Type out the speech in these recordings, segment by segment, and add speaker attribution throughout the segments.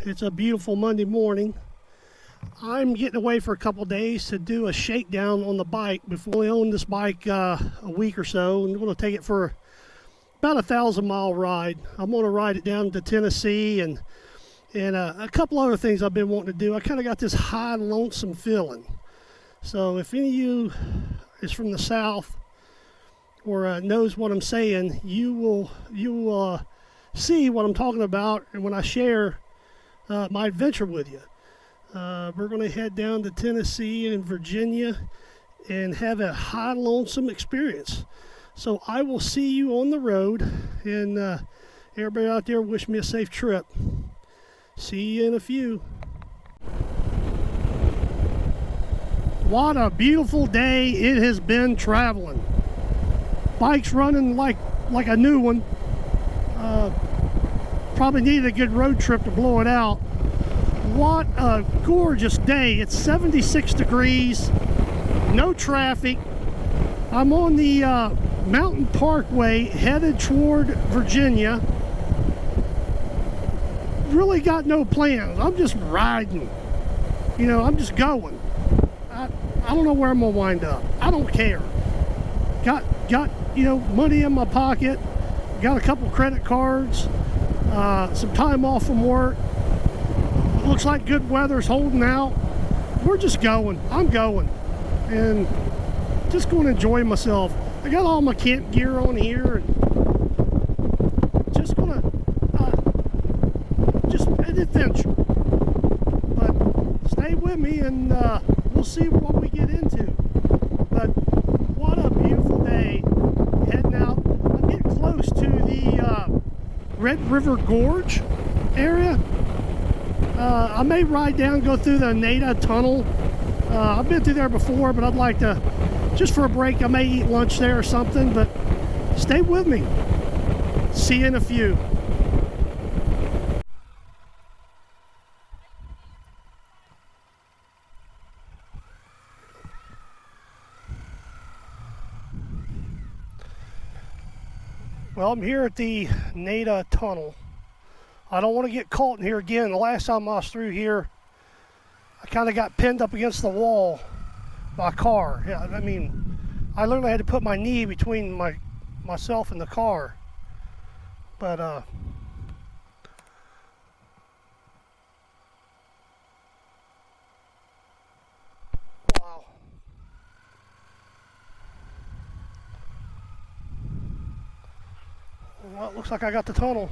Speaker 1: It's a beautiful Monday morning. I'm getting away for a couple days to do a shakedown on the bike. Before I owned this bike a week or so, and I'm going to take it for about a 1,000-mile ride. I'm going to ride it down to Tennessee and a couple other things I've been wanting to do. I kind of got this high, lonesome feeling. So if any of you is from the South or knows what I'm saying, you will see what I'm talking about, and when I share my adventure with you. We're going to head down to Tennessee and Virginia and have a high, lonesome experience. So I will see you on the road, and everybody out there, wish me a safe trip. See you in a few. What a beautiful day it has been traveling. Bike's running like a new one. Probably needed a good road trip to blow it out. What a gorgeous day. It's 76 degrees, no traffic. I'm on the Mountain Parkway headed toward Virginia. Really got no plans. I'm just riding. You know, I'm just going. I don't know where I'm gonna wind up. I don't care. Got money in my pocket. Got a couple credit cards. Some time off from work. Looks like good weather's holding out. We're just going. I'm going. And just going to enjoy myself. I got all my camp gear on here. And just going to, just an adventure. But stay with me and we'll see what we get into. But what a beautiful day. Heading out. I'm getting close to the Red River Gorge area. I may ride down, go through the Nada Tunnel. I've been through there before, but I'd like to, just for a break, I may eat lunch there or something, but stay with me. See you in a few. Well, I'm here at the Nada Tunnel. I don't want to get caught in here again. The last time I was through here, I kind of got pinned up against the wall by a car. Yeah, I mean, I literally had to put my knee between myself and the car. But wow. Well, it looks like I got the tunnel.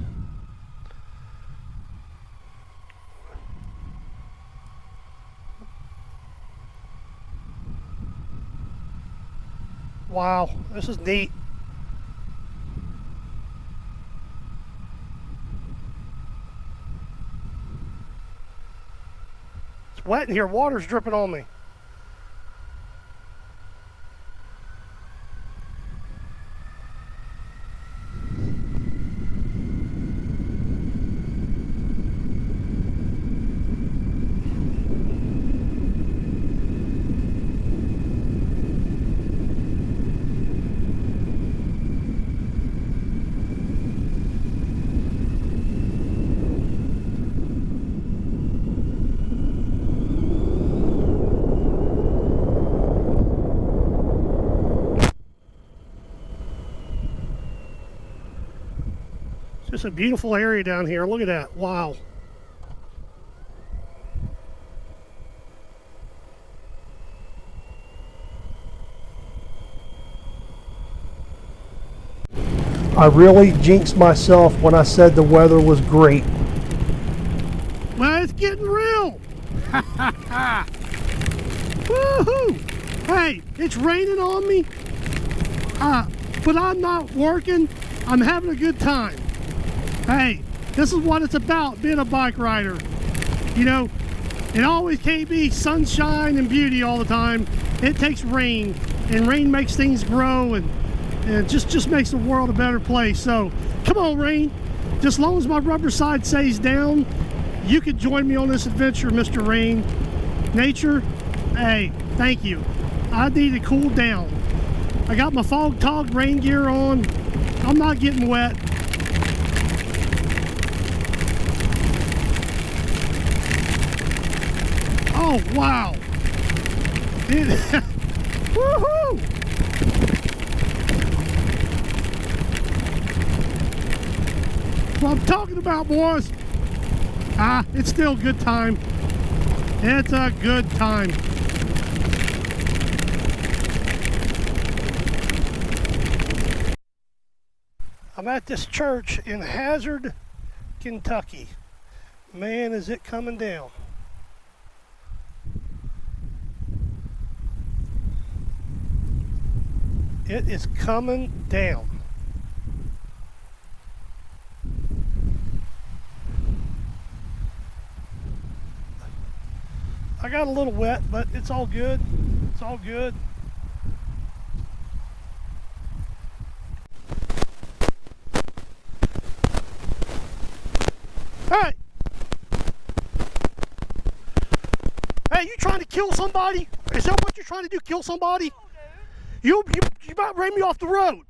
Speaker 1: Wow, this is neat. It's wet in here, water's dripping on me. It's a beautiful area down here. Look at that. Wow. I really jinxed myself when I said the weather was great. Well, it's getting real. Woohoo! Hey, it's raining on me, but I'm not working. I'm having a good time. Hey, this is what it's about, being a bike rider. You know, it always can't be sunshine and beauty all the time. It takes rain, and rain makes things grow, and just makes the world a better place. So, come on, rain. Just as long as my rubber side stays down, you can join me on this adventure, Mr. Rain. Nature, hey, thank you. I need to cool down. I got my fog-togged rain gear on. I'm not getting wet. Oh, wow. Woohoo! That's what I'm talking about, boys. It's still a good time. It's a good time. I'm at this church in Hazard, Kentucky. Man, is it coming down. It is coming down. I got a little wet, but it's all good. It's all good. Hey! Hey, you trying to kill somebody? Is that what you're trying to do? Kill somebody? You about ran me off the road.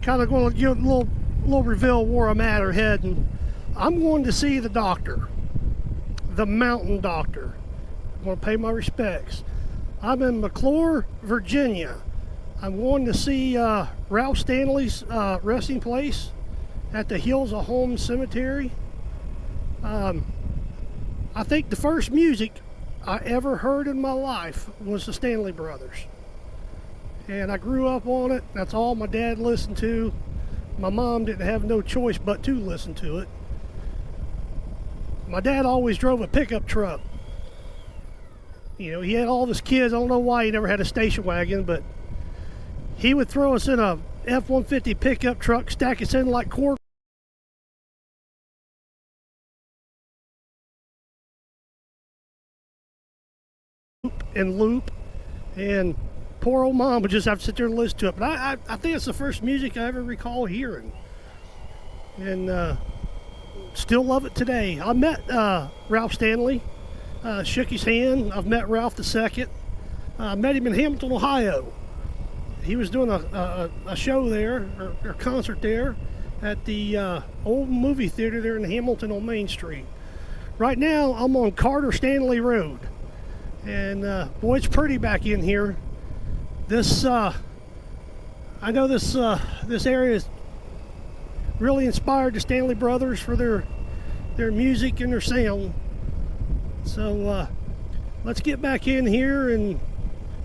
Speaker 1: Kind of going to give a little reveal where I'm at or heading. I'm going to see the doctor, the mountain doctor. I'm going to pay my respects. I'm in McClure, Virginia. I'm going to see Ralph Stanley's resting place at the Hills of Home Cemetery. I think the first music I ever heard in my life was the Stanley Brothers. And I grew up on it. That's all my dad listened to. My mom didn't have no choice but to listen to it. My dad always drove a pickup truck. You know, he had all of his kids. I don't know why he never had a station wagon, but he would throw us in a F-150 pickup truck, stack us in like quarter and loop, and poor old mom would just have to sit there and listen to it. But I think it's the first music I ever recall hearing, and still love it today. I met Ralph Stanley, shook his hand. I've met Ralph II. Met him in Hamilton, Ohio. He was doing a show there, or concert there, at the old movie theater there in Hamilton on Main Street. Right now, I'm on Carter Stanley Road, and boy, it's pretty back in here. This, I know this area is really inspired the Stanley Brothers for their music and their sound. So let's get back in here and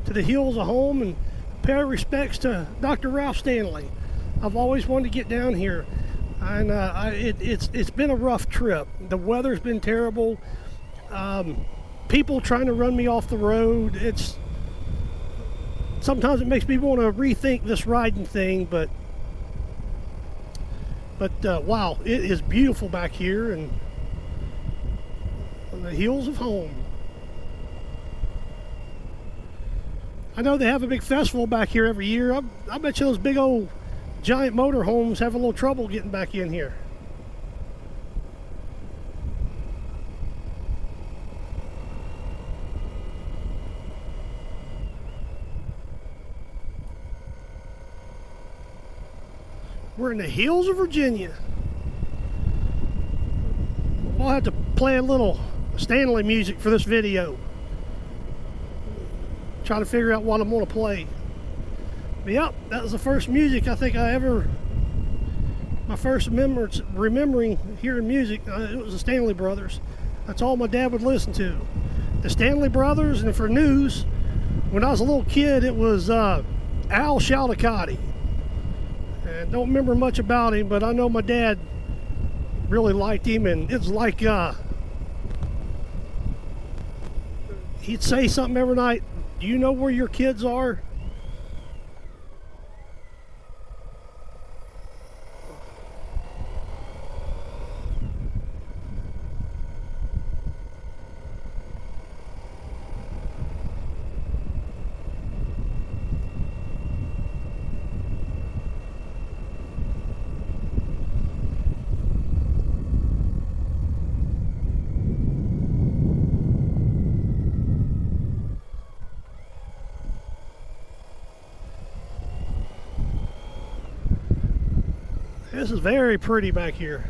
Speaker 1: to the Hills of Home and pay our respects to Dr. Ralph Stanley. I've always wanted to get down here, and it's been a rough trip. The weather's been terrible. People trying to run me off the road. Sometimes it makes me want to rethink this riding thing, but wow, it is beautiful back here and on the Hills of Home. I know they have a big festival back here every year. I bet you those big old giant motorhomes have a little trouble getting back in here. We're in the hills of Virginia. I'll have to play a little Stanley music for this video. Try to figure out what I'm going to play. But yep, that was the first music I think my first remembering hearing music, it was the Stanley Brothers. That's all my dad would listen to. The Stanley Brothers, and for news, when I was a little kid, it was Al Schaldicati. And don't remember much about him, but I know my dad really liked him, and it's like he'd say something every night. Do you know where your kids are? This is very pretty back here.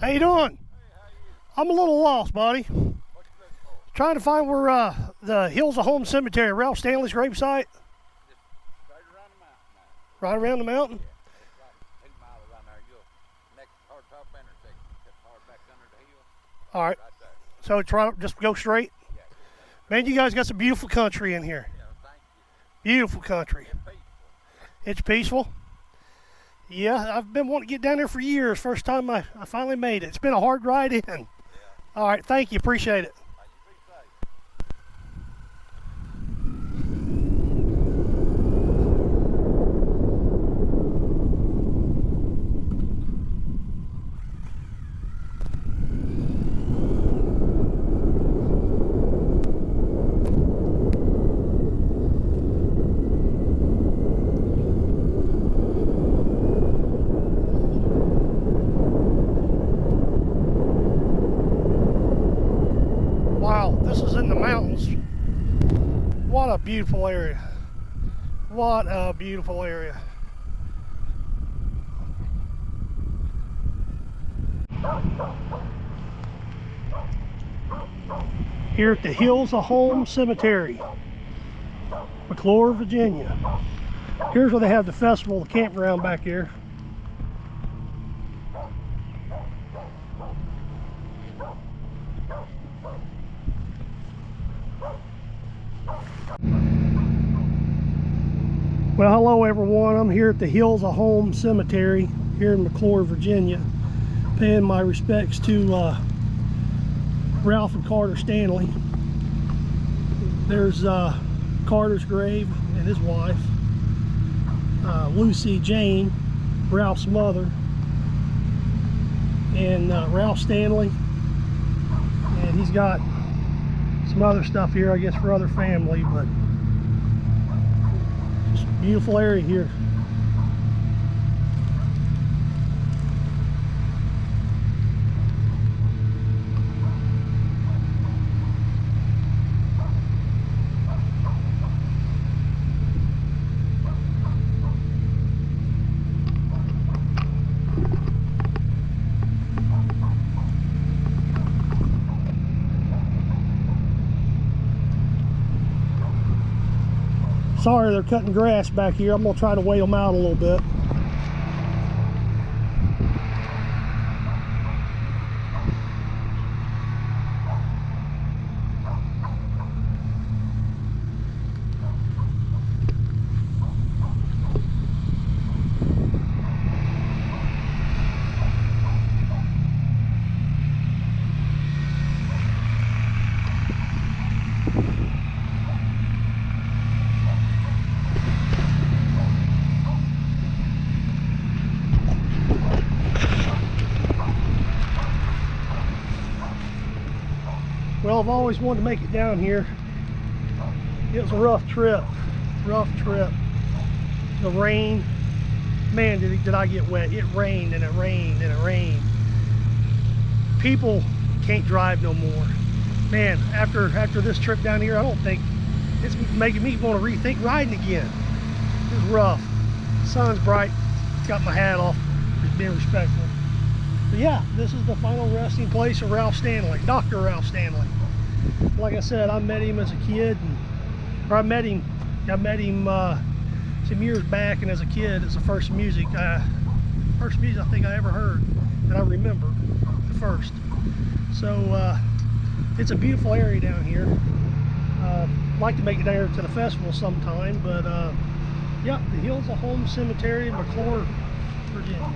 Speaker 1: How you doing?
Speaker 2: Hey, how you?
Speaker 1: I'm a little lost, buddy.
Speaker 2: What you looking for?
Speaker 1: Trying to find where the Hills of Home Cemetery, Ralph Stanley's gravesite.
Speaker 2: Just straight around the mountain now.
Speaker 1: Right around the mountain.
Speaker 2: Yeah, it's like 2 miles around there. You'll next hard top intersection, cut hard back under the hill.
Speaker 1: All right.
Speaker 2: Right there.
Speaker 1: So try to just go straight.
Speaker 2: Yeah.
Speaker 1: Man, you guys got some beautiful country in here.
Speaker 2: Yeah, thank you.
Speaker 1: Beautiful country.
Speaker 2: It's peaceful.
Speaker 1: It's peaceful. Yeah, I've been wanting to get down there for years. First time I finally made it. It's been a hard ride in.
Speaker 2: Yeah.
Speaker 1: All right, thank you. Appreciate it.
Speaker 2: You be safe.
Speaker 1: Wow, this is in the mountains. What a beautiful area. What a beautiful area. Here at the Hills of Home Cemetery, McClure, Virginia. Here's where they have the festival, the campground back here. Well, hello everyone. I'm here at the Hills of Home Cemetery here in McClure, Virginia, paying my respects to Ralph and Carter Stanley. There's Carter's grave and his wife, Lucy Jane, Ralph's mother, and Ralph Stanley. And he's got some other stuff here, I guess, for other family, but just a beautiful area here. Sorry, they're cutting grass back here. I'm gonna try to weigh them out a little bit. Well, I've always wanted to make it down here. It was a rough trip. The rain, man, did I get wet. It rained and it rained and it rained. People can't drive no more. Man, after this trip down here, I don't think it's making me want to rethink riding again. It was rough. The sun's bright. Got my hat off, just being respectful. But yeah, this is the final resting place of Ralph Stanley, Dr. Ralph Stanley. Like I said, I met him as a kid, I met him some years back, and as a kid, it's the first music I think I ever heard that I remember. 1st. So it's a beautiful area down here. Like to make it there to the festival sometime, but yeah, the Hills of Home Cemetery in McClure, Virginia.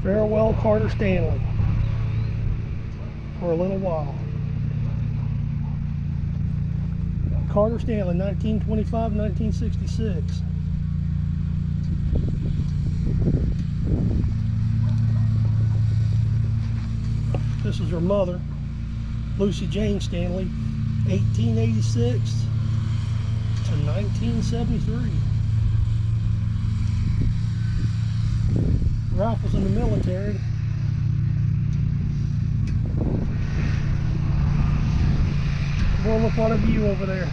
Speaker 1: Farewell, Carter Stanley, for a little while. Carter Stanley, 1925-1966. This is her mother, Lucy Jane Stanley, 1886 to 1973. Ralph was in the military. Boy, look what a view over there.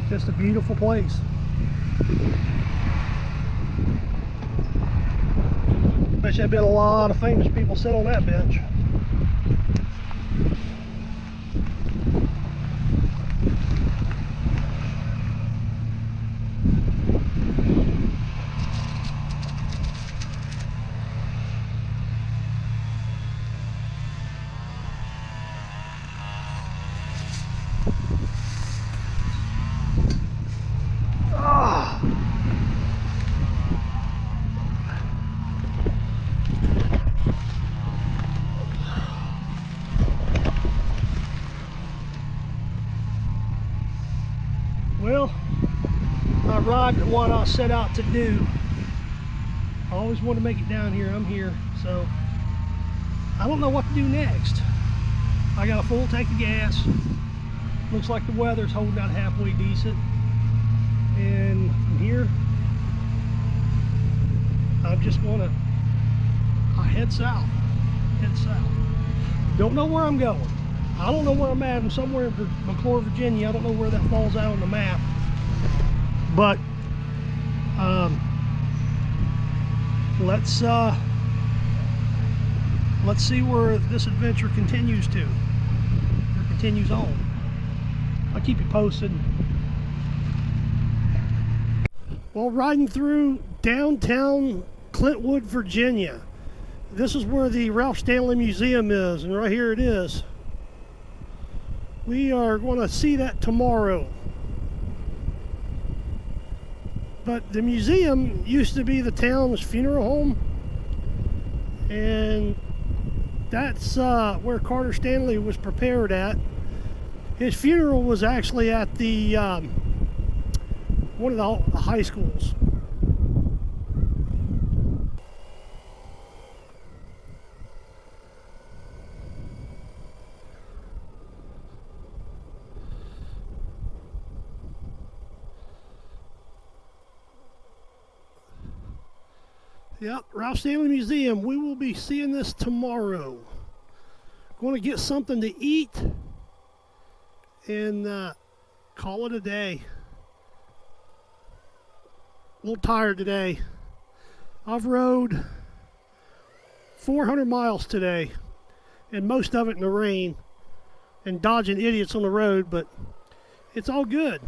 Speaker 1: Just a beautiful place. Bet you there've been a lot of famous people sit on that bench. Well, I arrived at what I set out to do. I always want to make it down here. I'm here, so I don't know what to do next. I got a full tank of gas. Looks like the weather's holding out halfway decent. And from here, I'm just gonna head south. Head south. Don't know where I'm going. I don't know where I'm at. I'm somewhere in McClure, Virginia. I don't know where that falls out on the map. But let's see where this adventure continues to, or continues on. I'll keep you posted. Well, riding through downtown Clintwood, Virginia. This is where the Ralph Stanley Museum is, and right here it is. We are going to see that tomorrow. But the museum used to be the town's funeral home, and that's where Carter Stanley was prepared at. His funeral was actually at the one of the high schools. Yep, Ralph Stanley Museum. We will be seeing this tomorrow. Going to get something to eat and call it a day. A little tired today. I've rode 400 miles today, and most of it in the rain and dodging idiots on the road, but it's all good.